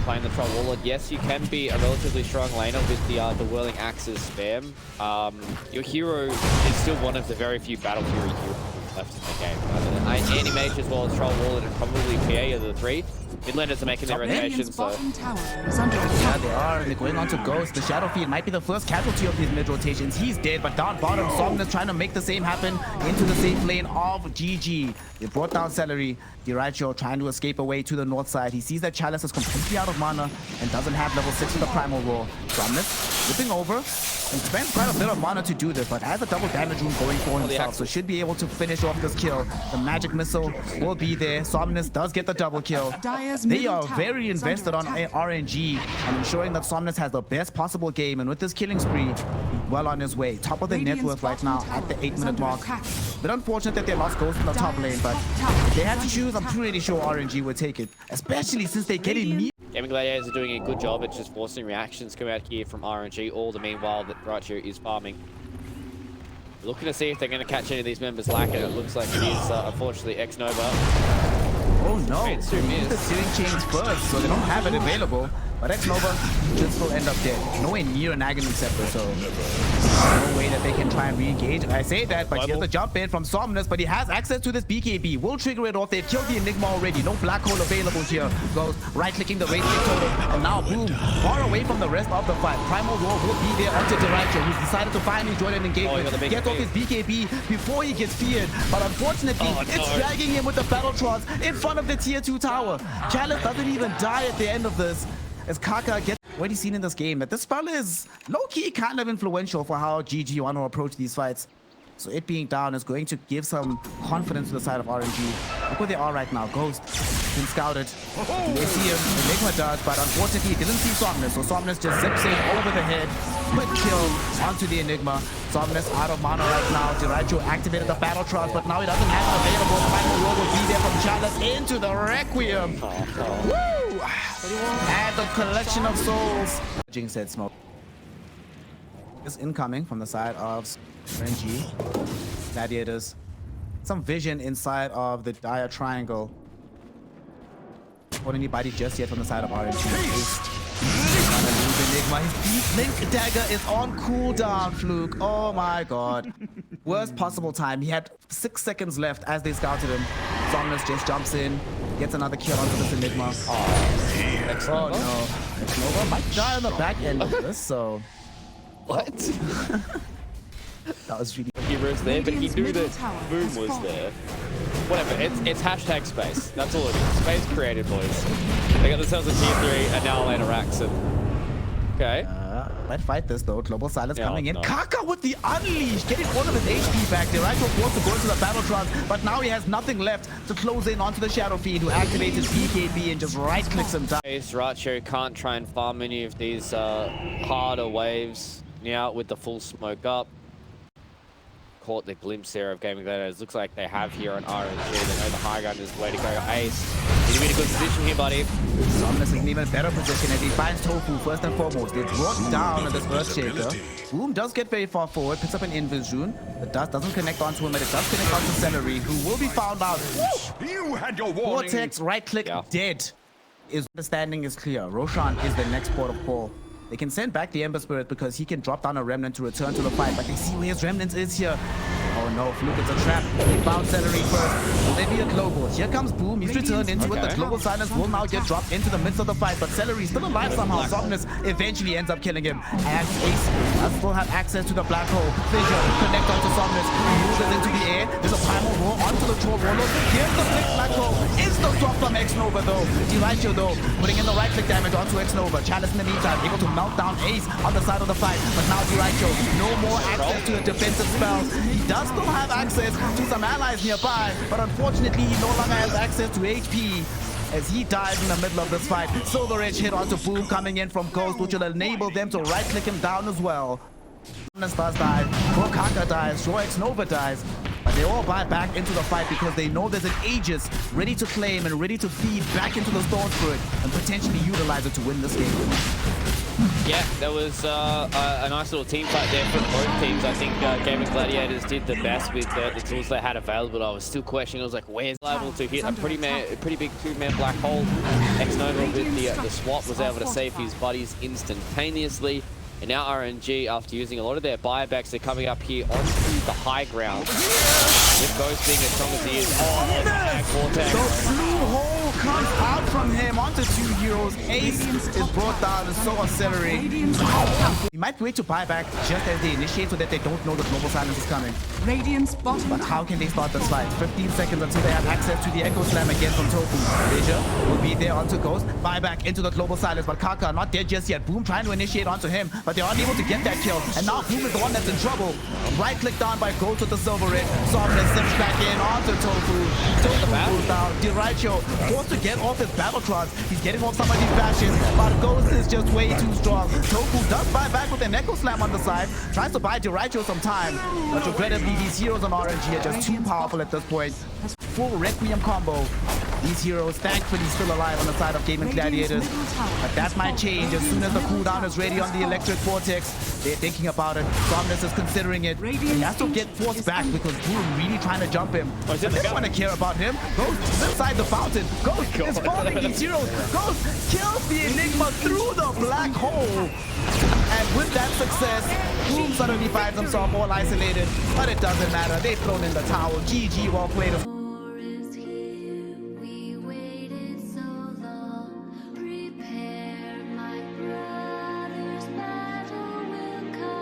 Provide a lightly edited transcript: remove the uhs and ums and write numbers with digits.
playing the Troll Warlord. Yes, you can be a relatively strong laner with the Whirling Axes spam. Your hero is still one of the very few Battle Fury heroes left in the game. Anti-Mage as well as Troll Warlord and probably PA are the three. Midlanders are making their rotations, so... Yeah, they are. They're going on to Ghost. The Shadow Fiend might be the first casualty of these mid rotations. He's dead, but down bottom, Somnus trying to make the same happen into the safe lane of GG. They brought down Seleri. Dyrachyo trying to escape away to the north side. He sees that Chalice is completely out of mana and doesn't have level 6 with the Primal Roar. Somnus flipping over and spends quite a bit of mana to do this, but has a double damage room going for himself, so should be able to finish off this kill. The magic missile will be there. Somnus does get the double kill. They are very invested on RNG and ensuring that Somnus has the best possible game, and with this killing spree, well on his way. Top of the net worth right now at the 8-minute mark. Bit unfortunate that they lost Ghost in the top lane, but if they had to choose, I'm pretty sure RNG would take it, especially since they get immediate. Gaimin Gladiators are doing a good job at just forcing reactions come out here from RNG, all the meanwhile that dyrachyo is farming. Looking to see if they're going to catch any of these members lacking. It looks like it is, unfortunately, xNova. Oh no, they need the searing chains first, so they don't have it available. But xNova just will end up dead. Nowhere near an Agony Scepter, so no way that they can try and re-engage. I say that, but here's the jump in from Somnus, but he has access to this BKB. Will trigger it off. They've killed the Enigma already. No black hole available here. Goes right-clicking the Rage totem, and now boom, far away from the rest of the fight. Primal Roar will be there onto dyrachyo, who's decided to finally join an engagement. Get off his BKB before he gets feared, but unfortunately, it's dragging him with the Battletrons in front of the tier 2 tower. Chalice doesn't even die at the end of this, as Kaka gets already seen in this game that this spell is low-key kind of influential for how GG want to approach these fights. So it being down is going to give some confidence to the side of RNG. Look where they are right now. Ghost been scouted. They see him. Enigma does, but unfortunately he didn't see Somnus. So Somnus just zips in over the head. Quick kill onto the Enigma. Somnus out of mana right now. Dyrachyo activated the Battletrons, but now he doesn't have it available. Primal Roar will be there from Chalice into the Requiem. Woo! And the collection of souls. Jinx said smoke. Is incoming from the side of RNG. Gladiators. Some vision inside of the dire triangle. Not anybody just yet from the side of RNG. Enigma. His Link dagger is on cooldown, Fluke. Oh my god. Worst possible time. He had 6 seconds left as they scouted him. Somnus just jumps in, gets another kill onto this Enigma. Oh no. xNova might die on the back end of this, so. What? That was really. Heroes there, but he knew that Boom was there. Whatever, it's hashtag space. That's all it is. Space created, boys. They got themselves a tier 3 and now later Raxon. Okay. Let's fight this though. Global Silence coming in. No. Kaka with the Unleash, getting all of his HP back. Dyrachyo forced to go into the Battletrons, but now he has nothing left to close in onto the Shadow Fiend, who activates his BKB and just right-clicks him down. dyrachyo can't try and farm any of these harder waves now with the full smoke up. Caught the glimpse there of Gaimin Gladiators. Looks like they have here on RNG. They know the high ground is the way to go. Ace, he's in a good position here, buddy. Somnus is in even better position as he finds tOfu first and foremost. They brought down this Earthshaker. Boom does get very far forward, picks up an Invis Rune. The dust doesn't connect onto him, but it does connect onto Seleri, who will be found out. You had your warning. Vortex, right click, dead. His understanding is clear. Roshan is the next port of call. They can send back the Ember Spirit because he can drop down a Remnant to return to the fight, but they see where his Remnant is here. Oh no, Fluke, it's a trap. They found Seleri first. Will they be a global? Here comes Boom. He's returned into it. The global silence will now get dropped into the midst of the fight, but Seleri still alive somehow. Somnus eventually ends up killing him. And Ace does still have access to the black hole. Fissure connect onto Somnus. He moves it into the air. There's a Primal Roar onto the Troll Warlord. Here's the flick black hole. Is the swap from xNova though. dyrachyo though, putting in the right click damage onto xNova. Chalice in the meantime, able to melt down Ace on the side of the fight. But now dyrachyo, no more access to the defensive spells. He does still have access to some allies nearby, but unfortunately he no longer has access to HP as he dies in the middle of this fight. Silver Edge hit onto Boom coming in from Ghost, which will enable them to right click him down as well. Somnus does die, Kaka dies, xNova dies, but They all buy back into the fight because they know there's an Aegis ready to claim and ready to feed back into the Storm Spirit and potentially utilize it to win this game. Yeah, there was a nice little team fight there from both teams. I think Gaimin Gladiators did the best with the tools they had available. I was still questioning. I was like, where's liable to hit a pretty big two-man black hole? xNova with the swap was able to save his buddies instantaneously. And now RNG, after using a lot of their buybacks, they're coming up here onto the high ground. With Ghost being as strong as he is. Oh, the vortex. The blue hole comes out from him onto 2 heroes. Ace is brought down and so are Seleri. He might wait to buy back just as they initiate so that they don't know the global silence is coming. Radiant's bottom. But how can they start this fight? 15 seconds until they have access to the Echo Slam again from tOfu. Leisure will be there onto Ghost. Buy back into the global silence, but Kaka not dead just yet. Boom trying to initiate onto him, but they aren't able to get that kill. And now Boom is the one that's in trouble. Right click down by Ghost with the silver red. Somnus steps back in onto tOfu. tOfu goes down. dyrachyo forced to get off his battlecross. He's getting off some of these bastions, but Ghost is just way too strong. tOfu does buy back with an Echo Slam on the side. Tries to buy dyrachyo some time, but regrettably these heroes on RNG are just too powerful at this point. Full Requiem combo. These heroes thankfully still alive on the side of Gaimin Gladiators. But that might change as soon as the cooldown is ready on the electric vortex. They're thinking about it. Somnus is considering it. He has to get forced back because Boom really trying to jump him. But they don't want to care about him. Ghost inside the fountain. Ghost is following these heroes. Ghost kills the Enigma through the black hole. And with that success, Boom suddenly finds himself all isolated. But it doesn't matter. They've thrown in the towel. GG, well played.